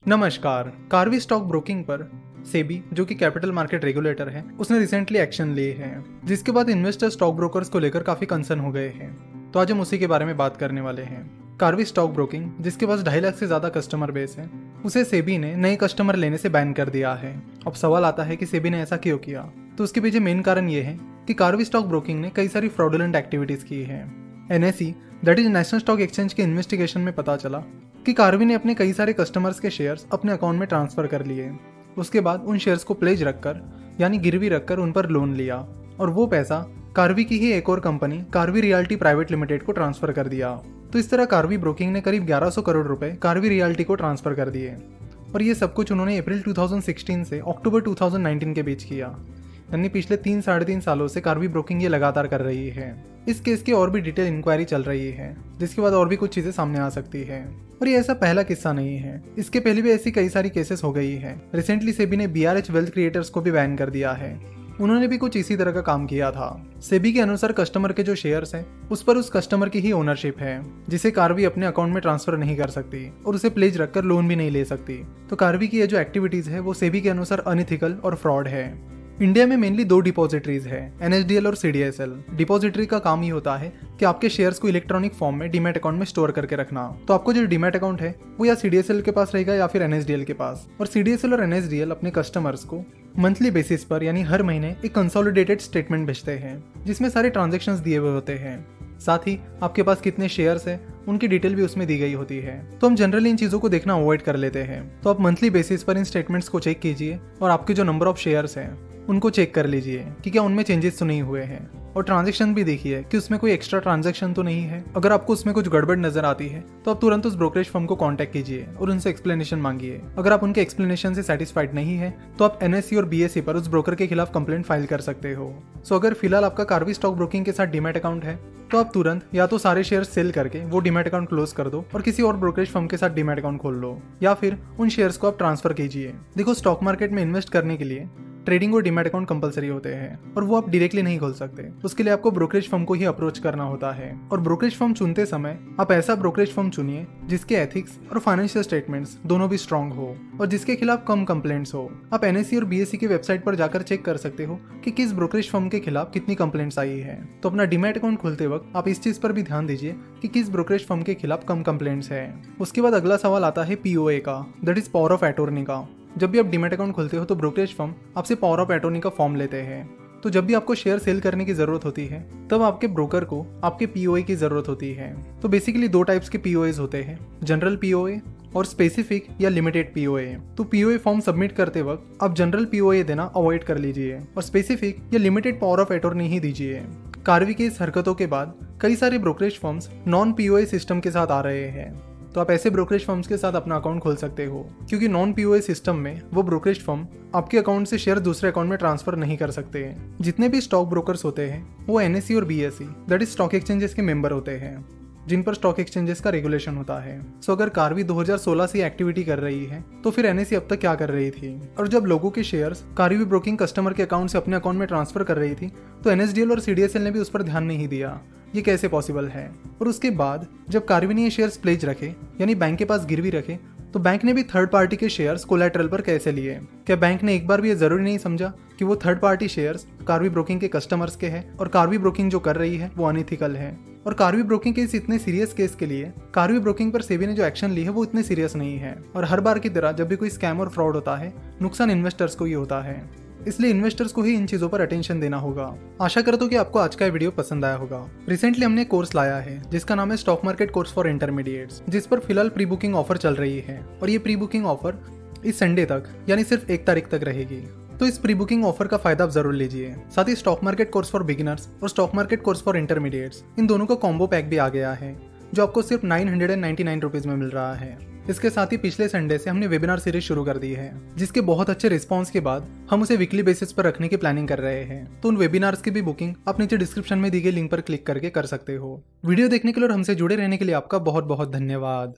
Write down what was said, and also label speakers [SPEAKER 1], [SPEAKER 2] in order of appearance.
[SPEAKER 1] नमस्कार। Karvy stock broking पर सेबी, जो कि कैपिटल मार्केट रेगुलेटर है, उसने रिसेंटली एक्शन लिए हैं, जिसके बाद इन्वेस्टर स्टॉक ब्रोकर्स को लेकर काफी कंसर्न हो गए हैं। तो आज हम उसी के बारे में बात करने वाले हैं। कार्वी स्टॉक ब्रोकिंग, जिसके पास 2.5 लाख से ज्यादा कस्टमर बेस है, उसे सेबी ने नए कस्टमर लेने से बैन कर दिया है। अब सवाल आता है कि सेबी ने ऐसा क्यों किया। तो उसके पीछे मेन कारण ये है कि कार्वी स्टॉक ब्रोकिंग ने कई सारी फ्रॉडुलेंट एक्टिविटीज की है। NSE, that is national stock exchange के इन्वेस्टिगेशन में पता चला कि कार्वी ने अपने कई सारे कस्टमर्स के शेयर्स अपने अकाउंट में ट्रांसफर कर लिए। उसके बाद उन शेयर्स को प्लेज रखकर यानी गिरवी रखकर उन पर लोन लिया और वो पैसा कार्वी की ही एक और company Karvy Realty Private Limited को ट्रांसफर कर दिया। तो इस तरह कार्वी ब्रोकिंग ने करीब 1100 करोड़ रुपए कार्वी रियल्टी को ट्रांसफर कर दिए और ये सब कुछ उन्होंने अप्रैल 2016 से अक्टूबर 2019 के बीच किया। यानी पिछले 3-3.5 सालों से कार्वी ब्रोकिंग ये लगातार कर रही है। इस केस की और भी डिटेल इंक्वायरी चल रही है, जिसके बाद और भी कुछ चीजें सामने आ सकती है। और ये ऐसा पहला किस्सा नहीं है, इसके पहले भी ऐसी कई सारी केसेस हो गई है। रिसेंटली सेबी ने BRH वेल्थ क्रिएटर्स को भी बैन कर दिया है। उन्होंने भी कुछ इसी तरह का काम किया था। सेबी के अनुसार कस्टमर के जो शेयर्स हैं, उस पर उस कस्टमर की ही ओनरशिप है, जिसे कार्वी अपने अकाउंट में ट्रांसफर नहीं कर सकती और उसे प्लेज रखकर लोन भी नहीं ले सकती। तो कार्वी की ये जो एक्टिविटीज है वो सेबी के अनुसार अनइथिकल और फ्रॉड है। इंडिया में मेनली 2 डिपॉजिटरीज है, NSDL और CDSL। डिपॉजिटरी का काम ही होता है कि आपके शेयर्स को इलेक्ट्रॉनिक फॉर्म में डीमैट अकाउंट में स्टोर करके रखना। तो आपको जो डीमैट अकाउंट है वो या CDSL के पास रहेगा या फिर NSDL के पास। और CDSL और NSDL अपने कस्टमर्स को मंथली बेसिस पर यानी हर महीने एक कंसोलिडेटेड स्टेटमेंट भेजते हैं, जिसमें सारे ट्रांजेक्शंस दिए हुए होते हैं। साथ ही आपके पास कितने शेयर्स हैं उनकी डिटेल भी उसमें दी गई होती है। तो हम जनरली इन चीजों को देखना अवॉइड कर लेते हैं। तो आप मंथली बेसिस पर इन स्टेटमेंट्स को चेक कीजिए और आपके जो नंबर ऑफ शेयर्स हैं उनको चेक कर लीजिए कि क्या उनमें चेंजेस तो नहीं हुए हैं। और ट्रांजैक्शन भी देखिए कि उसमें कोई एक्स्ट्रा ट्रांजैक्शन तो नहीं है। अगर आपको उसमें कुछ गड़बड़ नजर आती है तो आप तुरंत उस ब्रोकरेज फर्म को कांटेक्ट कीजिए और उनसे एक्सप्लेनेशन मांगिए। अगर आप उनके एक्सप्लेनेशन से सेटिस्फाइड नहीं है तो आप NSE और BSE पर उस ब्रोकर के खिलाफ कंप्लेंट फाइल कर सकते हो। सो अगर फिलहाल आपका कार्वी स्टॉक ब्रोकिंग के साथ डीमैट अकाउंट है तो आप तुरंत या तो सारे शेयर सेल करके वो डीमैट अकाउंट क्लोज कर दो और किसी और ब्रोकरेज फर्म के साथ डीमैट अकाउंट खोल लो, या फिर उन शेयर्स को आप ट्रांसफर कीजिए। देखो, स्टॉक मार्केट में इन्वेस्ट करने के लिए ट्रेडिंग और डीमैट अकाउंट कंपलसरी होते हैं और वो आप डायरेक्टली नहीं खोल सकते। उसके लिए आपको ब्रोकरेज फर्म को ही अप्रोच करना होता है। और ब्रोकरेज फर्म चुनते समय आप ऐसा ब्रोकरेज फर्म चुनिए जिसके एथिक्स और फाइनेंशियल स्टेटमेंट्स दोनों भी स्ट्रांग हो और जिसके खिलाफ कम कंप्लेंट्स हो। आप NSE और BSE की वेबसाइट पर जाकर चेक कर सकते हो कि किस ब्रोकरेज फर्म के खिलाफ कितनी कंप्लेंट्स आई है। तो अपना डीमैट अकाउंट खोलते वक्त आप इस चीज पर भी ध्यान दीजिए कि किस ब्रोकरेज फर्म के खिलाफ कम कंप्लेंट्स है। उसके बाद अगला सवाल आता है POA का, that is power of attorney का। जब भी आप डीमैट अकाउंट खोलते हो तो ब्रोकरेज फर्म आपसे पावर ऑफ अटॉर्नी का फॉर्म लेते हैं। तो जब भी आपको शेयर सेल करने की जरूरत होती है तब आपके ब्रोकर को आपके POA की जरूरत होती है। तो बेसिकली 2 टाइप्स के POAs होते हैं, जनरल POA और स्पेसिफिक या लिमिटेड POA। तो POA फॉर्म सबमिट करते वक्त आप जनरल POA देना अवॉइड कर लीजिए और स्पेसिफिक या लिमिटेड पावर ऑफ अटॉर्नी ही दीजिए। कार्वी की इस हरकतों के बाद कई सारे brokerage firms non POA system के साथ आ रहे हैं। तो आप ऐसे ब्रोकरेज फर्म्स के साथ अपना अकाउंट खोल सकते हो, क्योंकि नॉन POA सिस्टम में वो ब्रोकरेज फर्म आपके अकाउंट से शेयर दूसरे अकाउंट में ट्रांसफर नहीं कर सकते हैं। जितने भी स्टॉक ब्रोकर्स होते हैं वो NSE और BSE, that is stock exchanges के मेंबर होते हैं, जिन पर स्टॉक एक्सचेंजेस का रेगुलेशन होता है। सो अगर कार्वी 2016 से एक्टिविटी कर रही है तो फिर NSE अब तक क्या कर रही थी। और जब लोगों के शेयर्स कार्वी ब्रोकिंग कस्टमर के अकाउंट से अपने अकाउंट में ट्रांसफर कर रही थी तो NSDL और CDSL ने भी उस पर ध्यान नहीं दिया। ये कैसे पॉसिबल है। और उसके बाद जब कार्वी ने ये शेयर्स प्लेज रखे यानी बैंक के पास गिरवी रखे तो बैंक ने भी थर्ड पार्टी के शेयर्स कोलैटरल पर कैसे लिए। क्या बैंक ने एक बार भी ये जरूरी नहीं समझा कि वो third party shares Karvy Broking के कस्टमर्स के हैं और कार्वी ब्रोकिंग जो कर रही है वो अनइथिकल है। और कार्वी ब्रोकिंग के इस इतने सीरियस केस के लिए कार्वी ब्रोकिंग पर सेबी ने जो एक्शन ली है वो इतने सीरियस नहीं है। और हर बार की तरह जब भी कोई स्कैम और फ्रॉड होता है नुकसान इन्वेस्टर्स को ही होता है, इसलिए इन्वेस्टर्स को ही इन चीजों पर अटेंशन देना होगा। आशा करता हूं कि आपको आज का वीडियो पसंद आया होगा। रिसेंटली हमने कोर्स लाया है जिसका नाम है stock market course for intermediates, जिस पर फिलहाल प्री बुकिंग ऑफर चल रही है और ये प्री बुकिंग ऑफर इस संडे तक यानी सिर्फ 1 तारीख तक रहेगी। तो इस प्री बुकिंग ऑफर का फायदा आप जरूर लीजिए। साथ ही stock market course for beginners और stock market course for intermediates, इन दोनों का कॉम्बो पैक भी आ गया है जो आपको सिर्फ 999 रुपीज में मिल रहा है। इसके साथ ही पिछले संडे से हमने वेबिनार सीरीज शुरू कर दी है, जिसके बहुत अच्छे रिस्पांस के बाद हम उसे वीकली बेसिस पर रखने की प्लानिंग कर रहे हैं। तो उन वेबिनार्स की भी बुकिंग आप नीचे डिस्क्रिप्शन में दी गई लिंक पर क्लिक करके कर सकते हो। वीडियो देखने के लिए और हमसे जुड़े रहने के लिए आपका बहुत बहुत धन्यवाद।